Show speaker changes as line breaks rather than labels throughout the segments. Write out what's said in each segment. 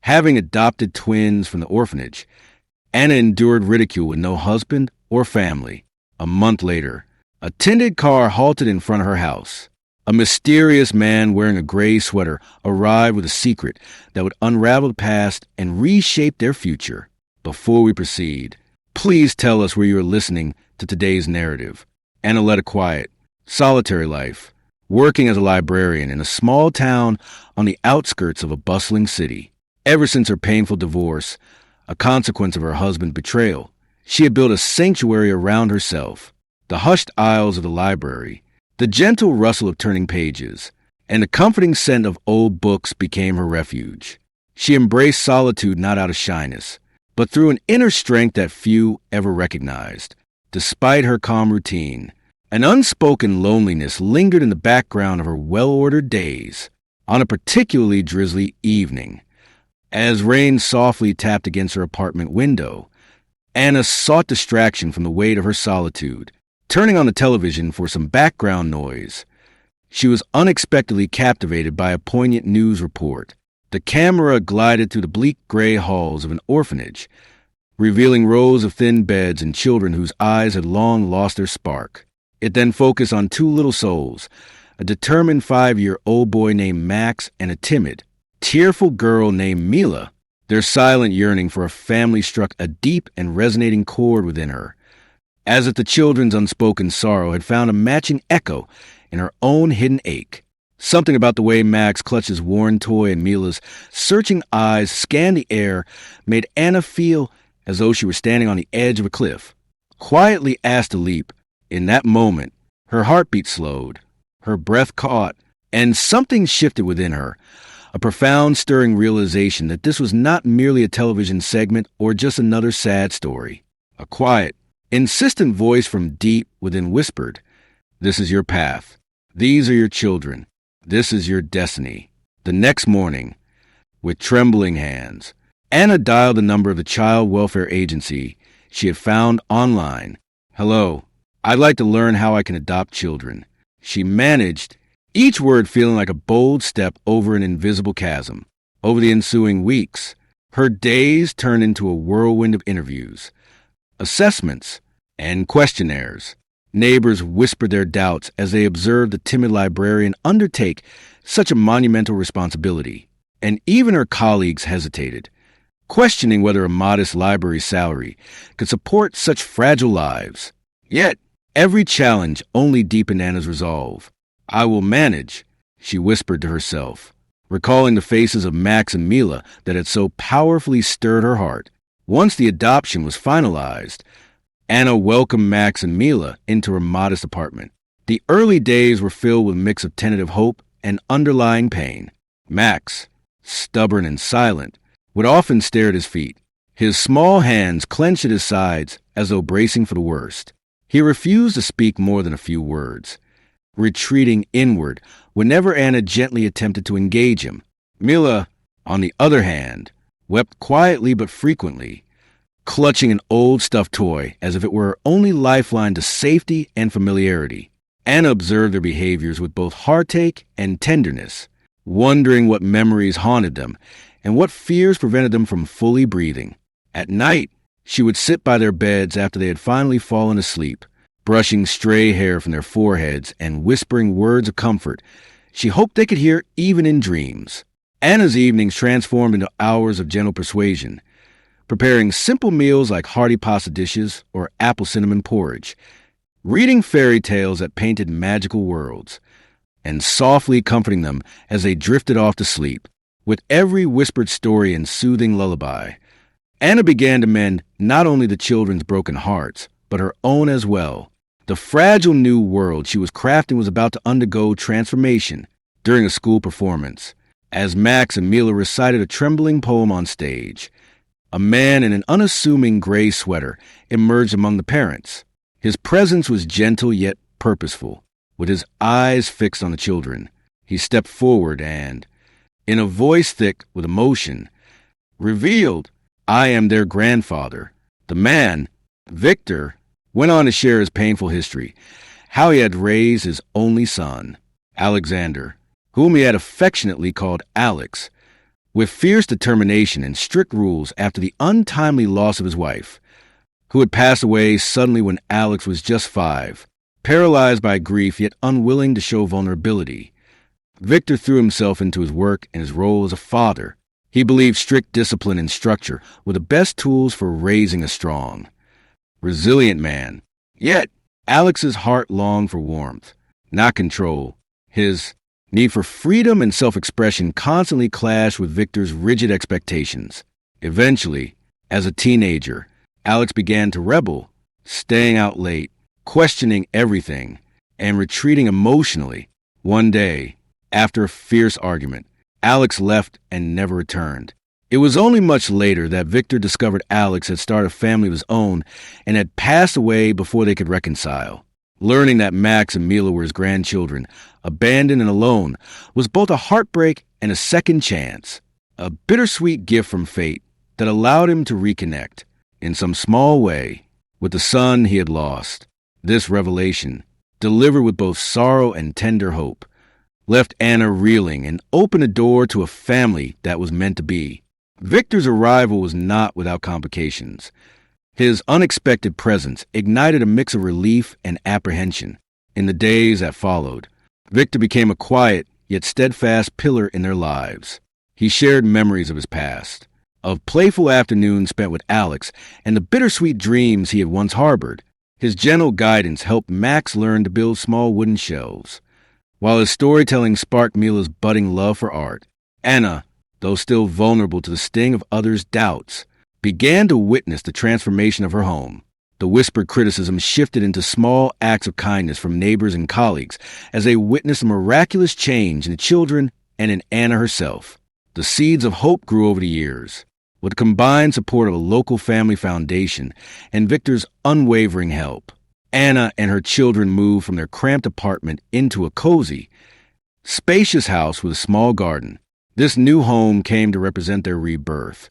Having adopted twins from the orphanage, Anna endured ridicule with no husband or family. A month later, a tinted car halted in front of her house. A mysterious man wearing a gray sweater arrived with a secret that would unravel the past and reshape their future. Before we proceed, please tell us where you are listening to today's narrative. Anna led a quiet, solitary life, working as a librarian in a small town on the outskirts of a bustling city. Ever since her painful divorce, a consequence of her husband's betrayal, she had built a sanctuary around herself. The hushed aisles of the library, the gentle rustle of turning pages, and the comforting scent of old books became her refuge. She embraced solitude not out of shyness, but through an inner strength that few ever recognized. Despite her calm routine, an unspoken loneliness lingered in the background of her well-ordered days. On a particularly drizzly evening, as rain softly tapped against her apartment window, Anna sought distraction from the weight of her solitude. Turning on the television for some background noise, she was unexpectedly captivated by a poignant news report. The camera glided through the bleak gray halls of an orphanage, revealing rows of thin beds and children whose eyes had long lost their spark. It then focused on two little souls, a determined 5-year-old boy named Max and a timid, tearful girl named Mila. Their silent yearning for a family struck a deep and resonating chord within her, as if the children's unspoken sorrow had found a matching echo in her own hidden ache. Something about the way Max clutched his worn toy and Mila's searching eyes scanned the air made Anna feel as though she were standing on the edge of a cliff, quietly asked to leap. In that moment, her heartbeat slowed, her breath caught, and something shifted within her, a profound, stirring realization that this was not merely a television segment or just another sad story. A quiet, insistent voice from deep within whispered, "This is your path. These are your children. This is your destiny." The next morning, with trembling hands, Anna dialed the number of the child welfare agency she had found online. "Hello, I'd like to learn how I can adopt children," she managed, each word feeling like a bold step over an invisible chasm. Over the ensuing weeks, her days turned into a whirlwind of interviews, assessments, and questionnaires. Neighbors whispered their doubts as they observed the timid librarian undertake such a monumental responsibility, and even her colleagues hesitated, questioning whether a modest library salary could support such fragile lives. Yet, every challenge only deepened Anna's resolve. "I will manage," she whispered to herself, recalling the faces of Max and Mila that had so powerfully stirred her heart. Once the adoption was finalized, Anna welcomed Max and Mila into her modest apartment. The early days were filled with a mix of tentative hope and underlying pain. Max, stubborn and silent, would often stare at his feet, his small hands clenched at his sides as though bracing for the worst. He refused to speak more than a few words, retreating inward whenever Anna gently attempted to engage him. Mila, on the other hand, wept quietly but frequently, clutching an old stuffed toy as if it were her only lifeline to safety and familiarity. Anna observed their behaviors with both heartache and tenderness, wondering what memories haunted them and what fears prevented them from fully breathing. At night, she would sit by their beds after they had finally fallen asleep, brushing stray hair from their foreheads and whispering words of comfort she hoped they could hear even in dreams. Anna's evenings transformed into hours of gentle persuasion, preparing simple meals like hearty pasta dishes or apple cinnamon porridge, reading fairy tales that painted magical worlds, and softly comforting them as they drifted off to sleep. With every whispered story and soothing lullaby, Anna began to mend not only the children's broken hearts, but her own as well. The fragile new world she was crafting was about to undergo transformation. During a school performance, as Max and Mila recited a trembling poem on stage, a man in an unassuming gray sweater emerged among the parents. His presence was gentle yet purposeful. With his eyes fixed on the children, he stepped forward and, in a voice thick with emotion, revealed, "I am their grandfather." The man, Victor, went on to share his painful history, how he had raised his only son, Alexander, whom he had affectionately called Alex, With fierce determination and strict rules after the untimely loss of his wife, who had passed away suddenly when Alex was just 5, paralyzed by grief yet unwilling to show vulnerability, Victor threw himself into his work and his role as a father. He believed strict discipline and structure were the best tools for raising a strong, resilient man. Yet, Alex's heart longed for warmth, not control. His need for freedom and self-expression constantly clashed with Victor's rigid expectations. Eventually, as a teenager, Alex began to rebel, staying out late, questioning everything, and retreating emotionally. One day, after a fierce argument, Alex left and never returned. It was only much later that Victor discovered Alex had started a family of his own and had passed away before they could reconcile. Learning that Max and Mila were his grandchildren, abandoned and alone, was both a heartbreak and a second chance, a bittersweet gift from fate that allowed him to reconnect, in some small way, with the son he had lost. This revelation, delivered with both sorrow and tender hope, left Anna reeling and opened a door to a family that was meant to be. Victor's arrival was not without complications. His unexpected presence ignited a mix of relief and apprehension. In the days that followed, Victor became a quiet yet steadfast pillar in their lives. He shared memories of his past, of playful afternoons spent with Alex and the bittersweet dreams he had once harbored. His gentle guidance helped Max learn to build small wooden shelves, while his storytelling sparked Mila's budding love for art. Anna, though still vulnerable to the sting of others' doubts, began to witness the transformation of her home. The whispered criticism shifted into small acts of kindness from neighbors and colleagues as they witnessed a miraculous change in the children and in Anna herself. The seeds of hope grew over the years. With the combined support of a local family foundation and Victor's unwavering help, Anna and her children moved from their cramped apartment into a cozy, spacious house with a small garden. This new home came to represent their rebirth,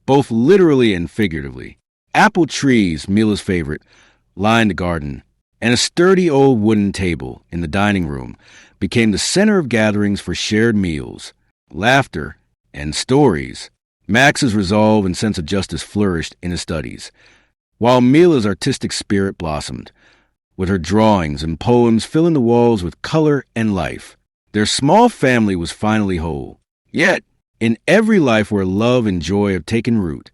both literally and figuratively. Apple trees, Mila's favorite, lined the garden, and a sturdy old wooden table in the dining room became the center of gatherings for shared meals, laughter, and stories. Max's resolve and sense of justice flourished in his studies, while Mila's artistic spirit blossomed, with her drawings and poems filling the walls with color and life. Their small family was finally whole. Yet, in every life where love and joy have taken root,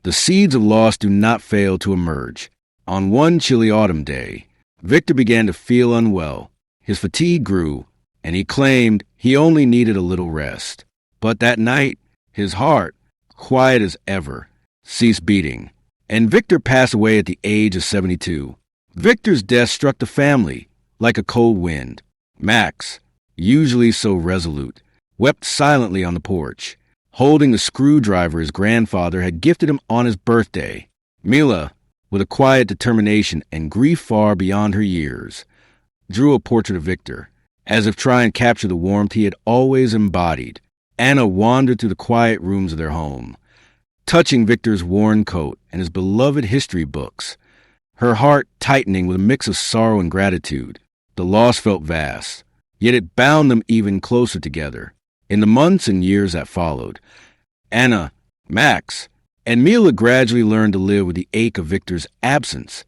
the seeds of loss do not fail to emerge. On one chilly autumn day, Victor began to feel unwell. His fatigue grew, and he claimed he only needed a little rest. But that night, his heart, quiet as ever, ceased beating, and Victor passed away at the age of 72. Victor's death struck the family like a cold wind. Max, usually so resolute, wept silently on the porch, holding the screwdriver his grandfather had gifted him on his birthday. Mila, with a quiet determination and grief far beyond her years, drew a portrait of Victor, as if trying to capture the warmth he had always embodied. Anna wandered through the quiet rooms of their home, touching Victor's worn coat and his beloved history books, her heart tightening with a mix of sorrow and gratitude. The loss felt vast, yet it bound them even closer together. In the months and years that followed, Anna, Max, and Mila gradually learned to live with the ache of Victor's absence,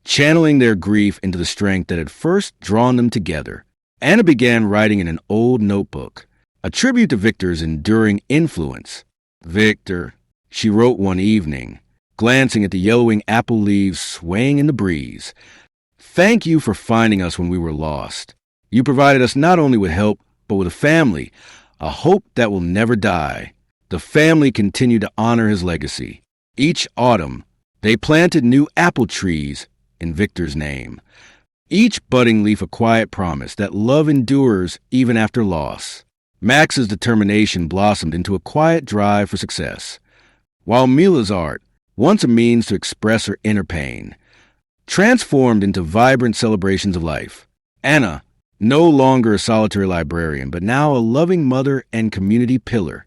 channeling their grief into the strength that had first drawn them together. Anna began writing in an old notebook, a tribute to Victor's enduring influence. "Victor," she wrote one evening, glancing at the yellowing apple leaves swaying in the breeze, "thank you for finding us when we were lost. You provided us not only with help, but with a family, a hope that will never die." The family continued to honor his legacy. Each autumn, they planted new apple trees in Victor's name, each budding leaf a quiet promise that love endures even after loss. Max's determination blossomed into a quiet drive for success, while Mila's art, once a means to express her inner pain, transformed into vibrant celebrations of life. Anna, no longer a solitary librarian, but now a loving mother and community pillar,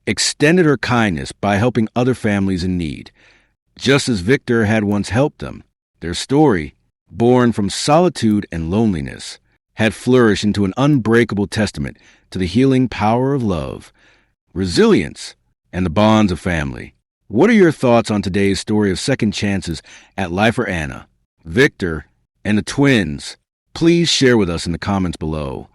extended her kindness by helping other families in need, just as Victor had once helped them. Their story, born from solitude and loneliness, had flourished into an unbreakable testament to the healing power of love. resilience, and the bonds of family. What are your thoughts on today's story of second chances at life for Anna, Victor, and the twins? Please share with us in the comments below.